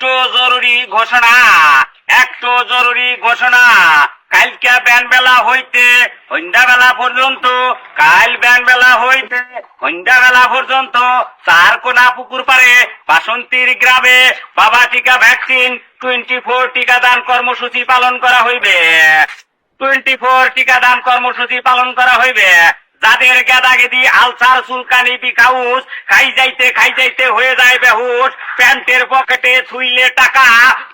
একটু জরুরি ঘোষণা, একটু জরুরি ঘোষণা। কালকে বেলা হইতে সন্ধ্যাবেলা পর্যন্ত, কাল বেলা হইতে সন্ধ্যাবেলা পর্যন্ত চারকোনা পুকুর পাড়ে বাসন্তীর গ্রামে বাবা টিকা ভ্যাকসিন 24 টিকাদান কর্মসূচি পালন করা হইবে। 24 টিকাদান কর্মসূচি পালন করা হইবে। যাদের গেদাগেদি আলসার চুলকানি বিকাউস খাই যাইতে হয়ে যায় বেহুশ, প্যান্টের পকেটে ছুইলে টাকা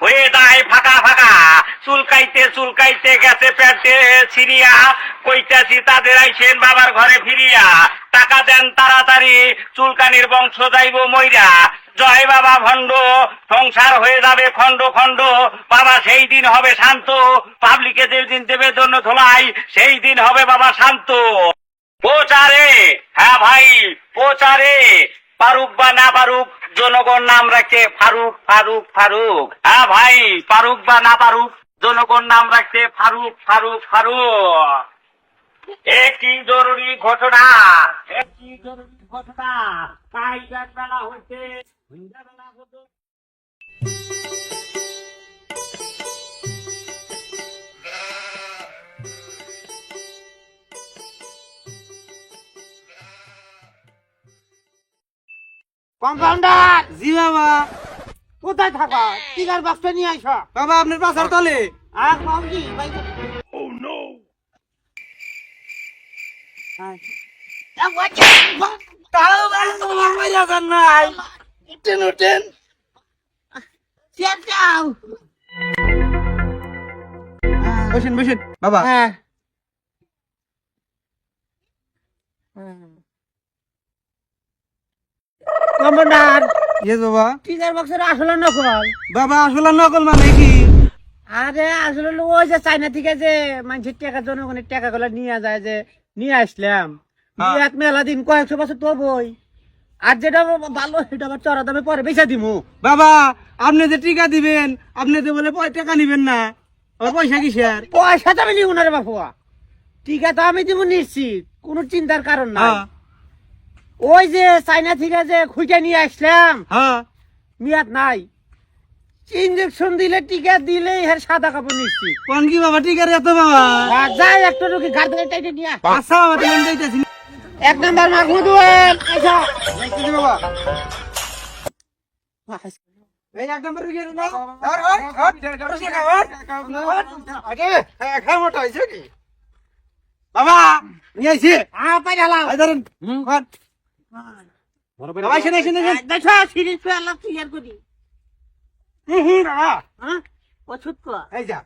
হয়ে যায় ফাঁকা ফাঁকা, চুলকাইতে গেছে প্যান্টে ছিড়িয়া, কইতাছি তাদের আইসেন বাবার ঘরে ফিরিয়া, টাকা দেন তাড়াতাড়ি চুলকানির বংশ যাইব মইরা। জয় বাবা ভণ্ড, সংসার হয়ে যাবে খন্ড খন্ড, বাবা সেই দিন হবে শান্ত, পাবলিকে যেদিন দেবে জন্য ধোলাই সেই দিন হবে বাবা শান্ত। প্রচারে, হ্যাঁ ভাই প্রচারে, পারুক বা না পারুক জনগণ নাম রাখছে ফারুক ফারুক ফারুক। হ্যাঁ ভাই পারুক বা না পারুক জনগণ নাম রাখছে ফারুক ফারুক ফারুক। একটি জরুরি ঘটনা, একটি জরুরি ঘটনা। কাল বেলা হইতে সন্ধ্যাবেলা পর্যন্ত কম্পাউন্ডার, জি বাবা। কোথায় থাকা? টিকার বাক্সটা নিয়ে আইস। বাবা আপনার পাশার তলে। আর কমজি ভাই। বসেন বসেন বাবা। হ্যাঁ কম্পাউন্ডার, ইয়েস বাবা। টিকার বাক্সটা আসলে নকল। বাবা আসলে নকল মানে কি? আরে আসলে ওই যে চাইনা থেকে যে মানুষের টাকা, জনগণের টাকা গুলা নিয়ে যায়, যে নিয়ে আসলাম এক মেলা দিন কয়েকশো বছর তো বই, আর যেটা ভালো সেটা আবার চড়া দামে পরে বেচা দিমু। বাবা আপনি যে টিকা দিবেন, আপনি তো বলে টাকা নিবেন না, আর পয়সা কিসের? পয়সা তো আমি নিব না রে বাপুয়া, টিকা তো আমি দিব নিশ্চিত, কোনো চিন্তার কারণ নাই। ওই যে চাইনা থেকে যে খুঁজে নিয়ে আসলাম, হ্যাঁ মিয়াদ নাই, ইঞ্জেকশন দিলে টিকা দিলে এর সাদা কাপড় নিশ্চিত। কোন কি বাবা টিকার এত বাবা? আর যাই একটা রোগী ঘাট থেকে টাইটে নিয়ে আয়। আচ্ছা বাবা তুমি যাইতেছি। এক নাম্বার মাহমুদ আচ্ছা যাইতেছি বাবা। এই এক নম্বর রুগী না। আর আগে খাওয়া মোটা হইছে কি? বাবা নিয়ে আইছি। পাইলাম আই ধরেন। কোন? বাবা শুনে শুনে। দেখো সিরিজ পে আল্লাহ ক্লিয়ার করি। বাবা হ্যাঁ ওষুধ কো এই যা।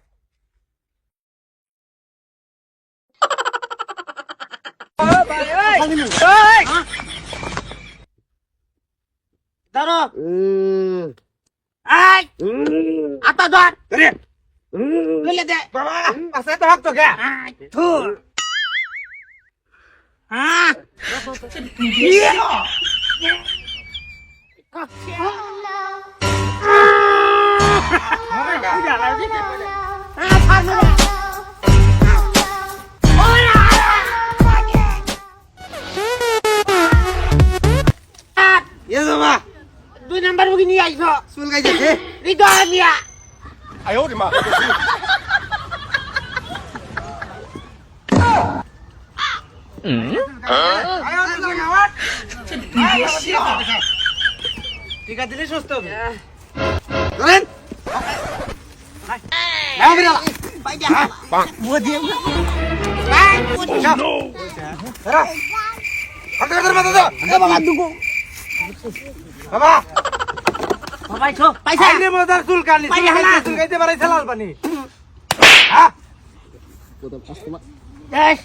ধরো আই আটা ধর রে লইলে দে বাবা পাশে তো হক তো কে? থু হ্যাঁ ইয়ে বাবা 2 নাম্বার মুখে নিয়ে আইছো চুল গাইছে। হৃদয় মিয়া। টিকা দিলে সুস্থ হবে। ধরেন। নাও বিড়ালা। বুঝি ধরো। হাতে ধরে মাথা দাও। বাবা দুগো বাবা পাইছো পাইছা আইলে মজার চুল কাটলি। পাইলে হালা। চুল গাইতে পারাইছে লাল পানি। হ্যাঁ দেখ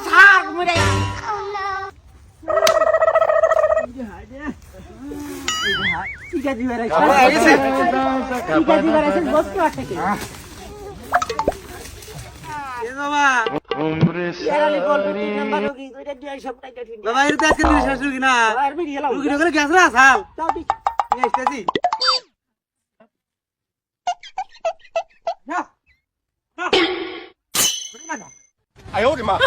থাক মুরে টিকা দিবার আছে বাবা, আইছে। টিকা দিবার আছে বস্তু আছে কি এ বাবা এরালে বল 3 নাম্বার রোগী দুইটা দিয়ে সব টাইটা ঠিক বাবা এর তো আজকে দিন শেষ রুগী না। আর মিরি গেলাম রুগী করে গ্যাস না সাল। তাও দি নিয়ে আসতেছি। না না 哎呦我的妈！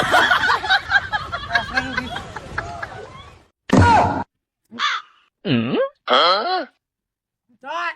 চল